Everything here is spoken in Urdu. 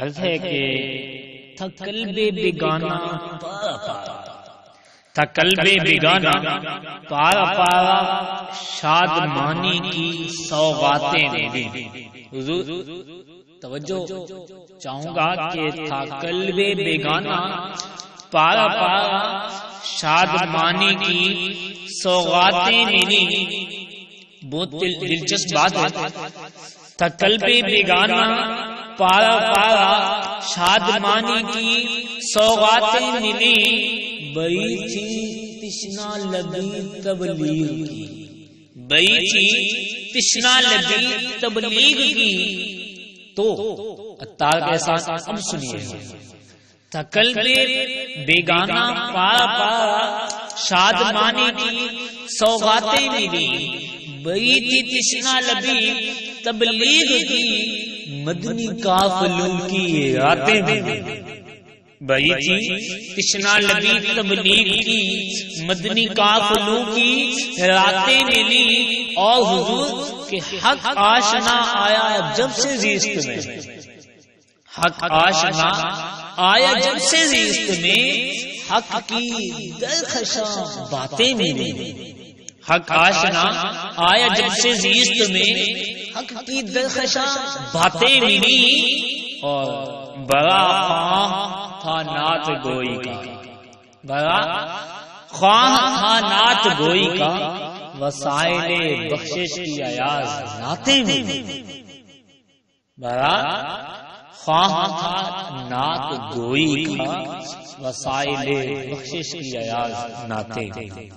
عرض ہے کہ تھا قلب بیگانہ تھا قلب بیگانہ پارا پارا شادمانی کی سوغاتیں ملی. حضور توجہ چاہوں گا کہ تھا قلب بیگانہ پارا پارا شادمانی کی سوغاتیں ملی. بہت دلچسپ بات ہے. تھا قلب بیگانہ پارا پارا شادمانی کی سوغاتیں ملی. بئی تھی تشنا لبی تبلیغ کی، بئی تھی تشنا لبی تبلیغ کی. تو عطار کے ساتھ اب سنیے. تھا قلب بیگانہ پارا پارا شادمانی کی سوغاتیں ملی. بئی تھی تشنا لبی تبلیغ کی، مدنی قافلوں کی راتیں ملی. بئی تھی تشنا لبی تبلیغ کی، مدنی قافلوں کی راتیں ملی. اور حضور کہ حق آشنا آیا جب سے زیست میں، حق آشنا آیا جب سے زیست میں، حق کی درخشاں باتیں ملی. حق آشنا آیا جب سے زیست میں، حق کی درخشاں باتیں ملی. اور بڑا خواہ تھا نعت گوئی کا، بڑا خواہ تھا نعت گوئی کا، وسائل بخشش کی ایاز نعتیں ملی. بڑا خواہ تھا نعت گوئی کا، وسائل بخشش کی ایاز نعتیں ملی.